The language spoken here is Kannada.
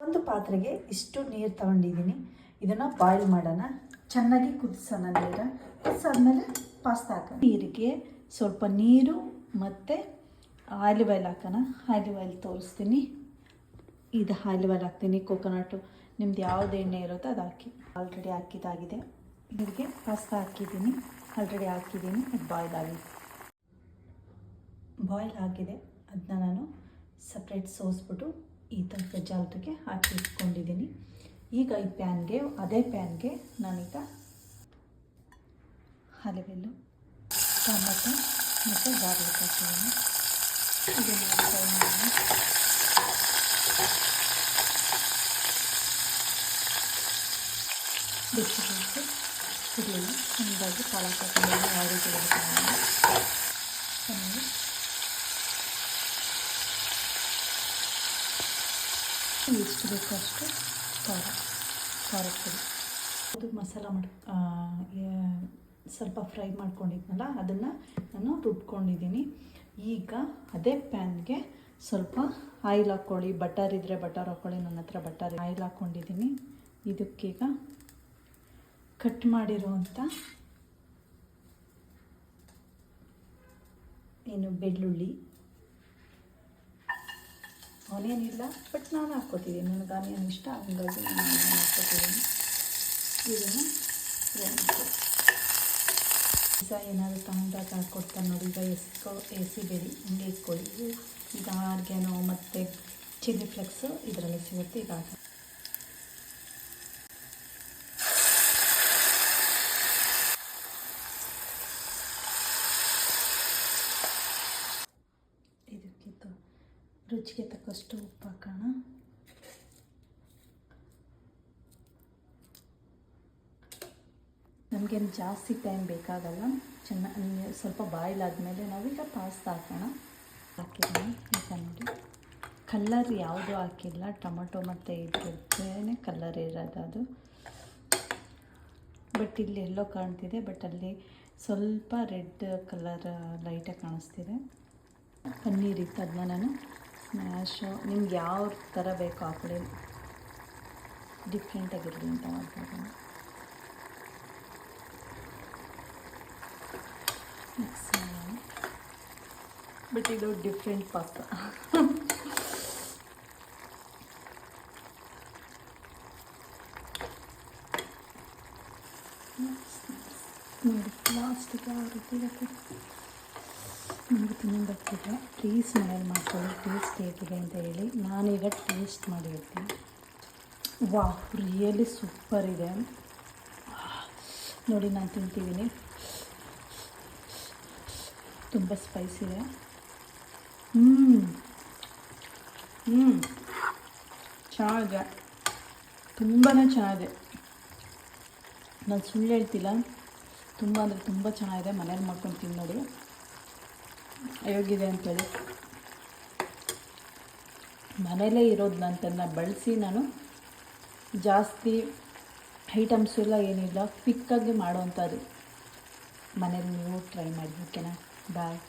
ಒಂದು ಪಾತ್ರೆಗೆ ಇಷ್ಟು ನೀರು ತಗೊಂಡಿದ್ದೀನಿ. ಇದನ್ನು ಬಾಯ್ಲ್ ಮಾಡೋಣ. ಚೆನ್ನಾಗಿ ಕುದಿಸೋಣ. ನೀರು ಕುದಿಸಾದ್ಮೇಲೆ ಪಾಸ್ತಾ ಹಾಕೋಣ. ನೀರಿಗೆ ಸ್ವಲ್ಪ ನೀರು ಮತ್ತು ಆಲಿವ್ ಆಯಿಲ್ ಹಾಕೋಣ. ಆಲಿವ್ ಆಯಿಲ್ ತೋರಿಸ್ತೀನಿ. ಇದು ಆಲಿವ್ ಆಯಿಲ್ ಹಾಕ್ತೀನಿ. ಕೊಕೊನಟು ನಿಮ್ದು ಯಾವ್ದು ಎಣ್ಣೆ ಇರುತ್ತೋ ಅದು ಹಾಕಿ. ಆಲ್ರೆಡಿ ಹಾಕಿದ್ದಾಗಿದೆ. ಇದಕ್ಕೆ ಪಾಸ್ತಾ ಹಾಕಿದ್ದೀನಿ. ಆಲ್ರೆಡಿ ಹಾಕಿದ್ದೀನಿ. ಅದು ಬಾಯ್ಲ್ ಆಗಿದೆ. ಅದನ್ನ ನಾನು ಸಪ್ರೇಟ್ ಸೋಸ್ಬಿಟ್ಟು ಈ ಥರ ಗಜಾಲ್ಟಿಗೆ ಹಾಕಿ ಇಟ್ಕೊಂಡಿದ್ದೀನಿ. ಈಗ ಈ ಪ್ಯಾನ್ಗೆ, ಅದೇ ಪ್ಯಾನ್ಗೆ ನಾನೀಗ ಆಲಿವೆಲ್ಲು, ಟೊಮೆಟೊ ಮತ್ತು ಗಾರ್ಲಿಕ್ ಹಾಕಿದ್ದೀನಿ. ಇದನ್ನು ಫ್ರೈ ಮಾಡೋಣ. ಬಿಸಿ ಇರಲಿಲ್ಲ, ಹೀಗಾಗಿ ಪಾಲಕ್ ಹಾಕಿದ್ದೀನಿ. ಯಾವ ರೀತಿ ಚೆನ್ನಾಗಿ ಎಷ್ಟು ಬೇಕು ಅಷ್ಟು ಖಾರದ ಪುಡಿ. ಅದು ಮಸಾಲ ಸ್ವಲ್ಪ ಫ್ರೈ ಮಾಡ್ಕೊಂಡಿದ್ನಲ್ಲ ಅದನ್ನು ನಾನು ರುಬ್ಕೊಂಡಿದ್ದೀನಿ. ಈಗ ಅದೇ ಪ್ಯಾನ್ಗೆ ಸ್ವಲ್ಪ ಆಯಿಲ್ ಹಾಕ್ಕೊಳ್ಳಿ. ಬಟರ್ ಇದ್ದರೆ ಬಟರ್ ಹಾಕ್ಕೊಳ್ಳಿ. ನನ್ನ ಹತ್ರ ಬಟರ್ ಆಯಿಲ್ ಹಾಕ್ಕೊಂಡಿದ್ದೀನಿ. ಇದಕ್ಕೀಗ ಕಟ್ ಮಾಡಿರುವಂಥ ಬೆಳ್ಳುಳ್ಳಿ, ಆನಿಯನ್ ಇಲ್ಲ ಬಟ್ ನಾನು ಹಾಕ್ಕೋತಿದ್ದೀನಿ. ನನಗೆ ಆನಿಯನ್ ಇಷ್ಟ, ಹಾಗಾಗಿ ನಾನು ಆನಿಯನ್ ಹಾಕ್ಕೋತಿದ್ದೀನಿ. ಇದನ್ನು ಫ್ರೈ ಮಾಡ್ತೀನಿ. ಈಗ ಏನಾದರೂ ತಗೊಂಡಾಗ ಹಾಕ್ಕೊಡ್ತಾರೆ ನೋಡಿ. ಈಗ ಎಸಿಬೇಡಿ, ಹಿಂಗೆ ಇಟ್ಕೊಳ್ಳಿ. ಈಗ ಆರ್ಗ್ಯಾನೋ ಮತ್ತು ಚಿಲ್ಲಿ ಫ್ಲೆಕ್ಸು ಇದರಲ್ಲಿ ಸಿಗುತ್ತೆ. ಈಗ ಹಾಕಿ ರುಚಿಗೆ ತಕ್ಕಷ್ಟು ಉಪ್ಪು ಹಾಕೋಣ. ನಮಗೇನು ಜಾಸ್ತಿ ಟೈಮ್ ಬೇಕಾಗಲ್ಲ. ಚೆನ್ನಾಗಿ ಸ್ವಲ್ಪ ಬಾಯ್ಲ್ ಆದಮೇಲೆ ನಾವೀಗ ಪಾಸ್ತಾ ಹಾಕೋಣ. ಹಾಕಿದ್ದೀನಿ. ಈಗ ನೋಡಿ, ಕಲ್ಲರ್ ಯಾವುದೂ ಹಾಕಿಲ್ಲ. ಟೊಮೊಟೊ ಮತ್ತು ಇದ್ರೇ ಕಲ್ಲರ್ ಇರೋದು ಅದು. ಬಟ್ ಇಲ್ಲಿ ಎಲ್ಲೋ ಕಾಣ್ತಿದೆ, ಬಟ್ ಅಲ್ಲಿ ಸ್ವಲ್ಪ ರೆಡ್ ಕಲರ್ ಲೈಟಾಗಿ ಕಾಣಿಸ್ತಿದೆ. ಪನ್ನೀರ್ ಇತ್ತು, ಅದನ್ನ ನಾನು ಸ್ಮ್ಯಾಶು ನಿಮ್ಗೆ ಯಾವ ಥರ ಬೇಕೋ ಹಾಕೊಳ್ಳಿ, ಡಿಫ್ರೆಂಟಾಗಿರಲಿ ಅಂತ ಮಾಡ್ಬೋದು. ಮಿಕ್ಸ್ ಮಾಡೋಣ. ಬಟ್ ಇದು ಡಿಫ್ರೆಂಟ್ ಪಾಸ್ತಾ. ನೋಡಿ ಲಾಸ್ಟಿಗೆ ಆ ರೀತಿ ಇರುತ್ತೆ. ನಿಮಗೆ ತಿನ್ನೋದು ಬರ್ತಿದ್ರೆ ಪ್ಲೀಸ್ ಮನೇಲಿ ಮಾಡ್ಕೊಳ್ಳಿ. ಟೇಸ್ಟ್ ಹೇಗಿದೆ ಅಂತ ಹೇಳಿ. ನಾನೀಗ ಟೇಸ್ಟ್ ಮಾಡಿರ್ತೀನಿ. ವಾಹ್, ರಿಯಲಿ ಸೂಪರ್ ಇದೆ ನೋಡಿ. ನಾನು ತಿಂತಿದ್ದೀನಿ. ತುಂಬ ಸ್ಪೈಸಿ ಇದೆ. ಚೆನ್ನಾಗಿದೆ, ತುಂಬಾ ಚೆನ್ನಾಗಿದೆ. ನಾನು ಸುಳ್ಳು ಹೇಳ್ತಿಲ್ಲ, ತುಂಬ ಅಂದರೆ ತುಂಬ ಚೆನ್ನಾಗಿದೆ. ಮನೇಲಿ ಮಾಡ್ಕೊಂಡು ತಿನ್ನೋದು ಹೇಗಿದೆ ಅಂತೇಳಿ. ಮನೇಲೇ ಇರೋದು ನಂತನ್ನು ಬಳಸಿ ನಾನು ಜಾಸ್ತಿ ಐಟಮ್ಸ್ ಎಲ್ಲ ಏನಿಲ್ಲ, ಕ್ವಿಕ್ಕಾಗಿ ಮಾಡೋವಂಥದ್ದು. ಮನೇಲಿ ನೀವು ಟ್ರೈ ಮಾಡಿ. ಓಕೆನಾ? ಬಾಯ್.